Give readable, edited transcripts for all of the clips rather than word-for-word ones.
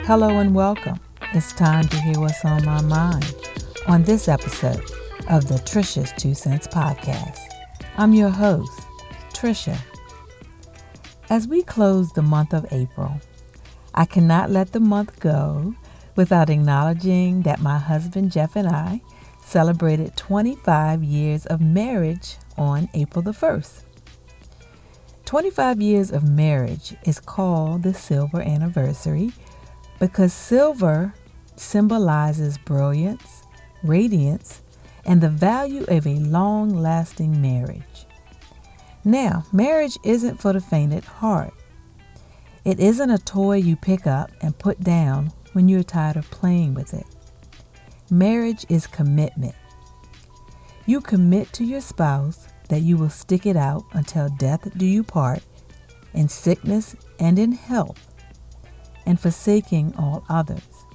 Hello and welcome. It's time to hear what's on my mind on this episode of the Trisha's 2 Cents Podcast. I'm your host, Trisha. As we close the month of April, I cannot let the month go without acknowledging that my husband Jeff and I celebrated 25 years of marriage on April the 1st. 25 years of marriage is called the silver anniversary because silver symbolizes brilliance, radiance, and the value of a long-lasting marriage. Now, marriage isn't for the faint at heart. It isn't a toy you pick up and put down when you're tired of playing with it. Marriage is commitment. You commit to your spouse that you will stick it out until death do you part, in sickness and in health, and forsaking all others.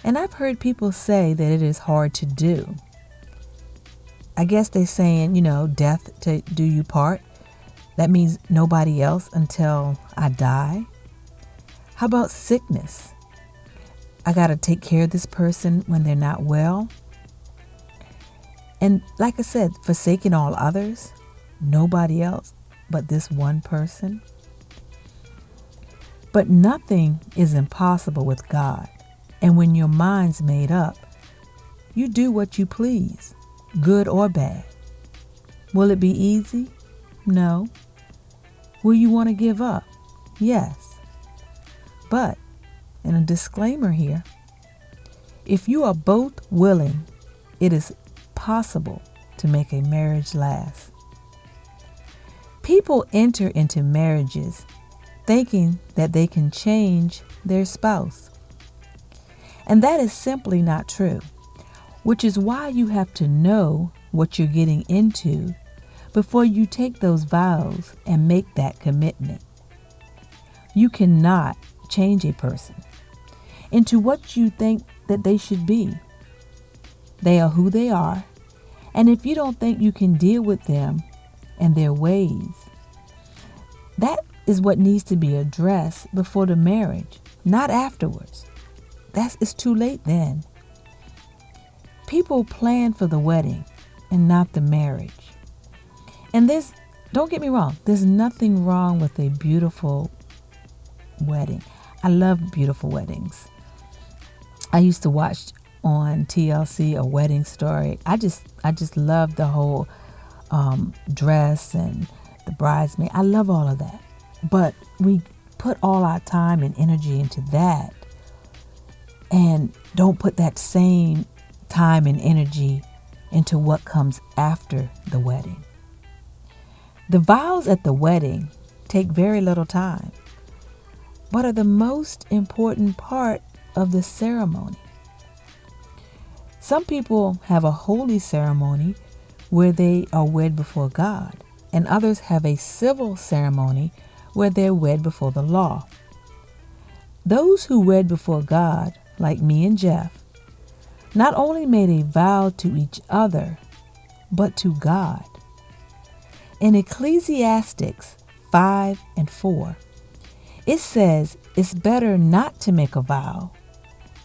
And I've heard people say that it is hard to do. I guess they're saying, death to do you part. That means nobody else until I die. How about sickness? I got to take care of this person when they're not well. And like I said, forsaking all others, nobody else but this one person. But nothing is impossible with God. And when your mind's made up, you do what you please, good or bad. Will it be easy? No. Will you want to give up? Yes. But, and a disclaimer here, if you are both willing, it is possible to make a marriage last. People enter into marriages thinking that they can change their spouse. And that is simply not true, which is why you have to know what you're getting into before you take those vows and make that commitment. You cannot change a person into what you think that they should be. They are who they are, and if you don't think you can deal with them and their ways, that is what needs to be addressed before the marriage, not afterwards. It's too late then. People plan for the wedding and not the marriage. And don't get me wrong, there's nothing wrong with a beautiful wedding. I love beautiful weddings. I used to watch on TLC A Wedding Story. I just love the whole dress and the bridesmaid. I love all of that. But we put all our time and energy into that and don't put that same time and energy into what comes after the wedding. The vows at the wedding take very little time, but are the most important part of the ceremony. Some people have a holy ceremony where they are wed before God, and others have a civil ceremony where they're wed before the law. Those who wed before God, like me and Jeff, not only made a vow to each other, but to God. In Ecclesiastes 5:4, it says it's better not to make a vow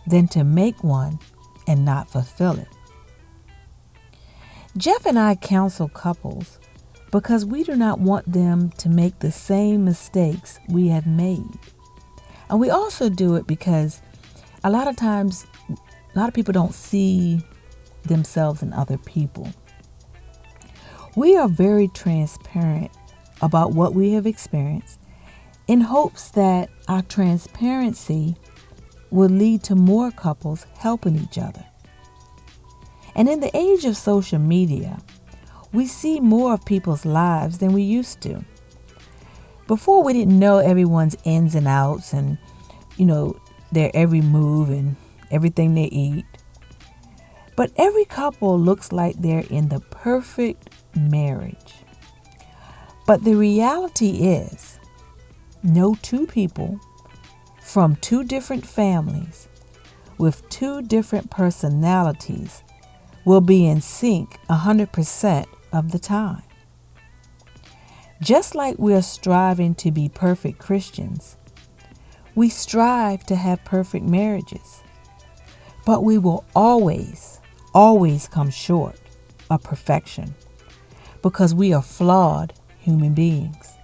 than to make one and not fulfill it. Jeff and I counsel couples because we do not want them to make the same mistakes we have made. And we also do it because a lot of times, a lot of people don't see themselves in other people. We are very transparent about what we have experienced in hopes that our transparency will lead to more couples helping each other. And in the age of social media, we see more of people's lives than we used to. Before, we didn't know everyone's ins and outs and, their every move and everything they eat. But every couple looks like they're in the perfect marriage. But the reality is, no two people from two different families with two different personalities will be in sync 100% of the time. Just like we're striving to be perfect Christians, We strive to have perfect marriages, but we will always come short of perfection because we are flawed human beings.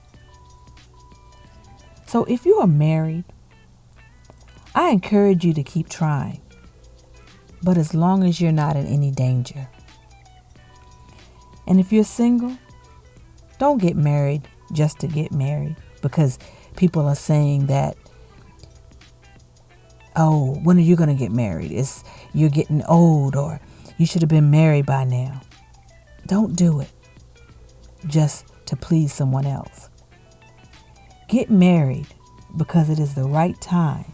So if you are married, I encourage you to keep trying, but as long as you're not in any danger. And if you're single, don't get married just to get married because people are saying that, oh, when are you going to get married? You're getting old, or you should have been married by now. Don't do it just to please someone else. Get married because it is the right time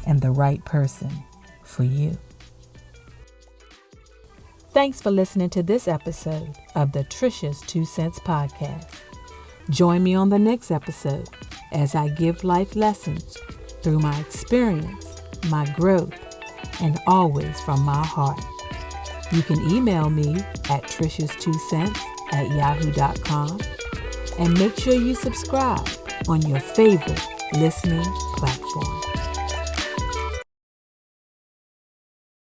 and the right person for you. Thanks for listening to this episode of the Trisha's 2 Cents Podcast. Join me on the next episode as I give life lessons through my experience, my growth, and always from my heart. You can email me at trishas2cents@yahoo.com and make sure you subscribe on your favorite listening platform.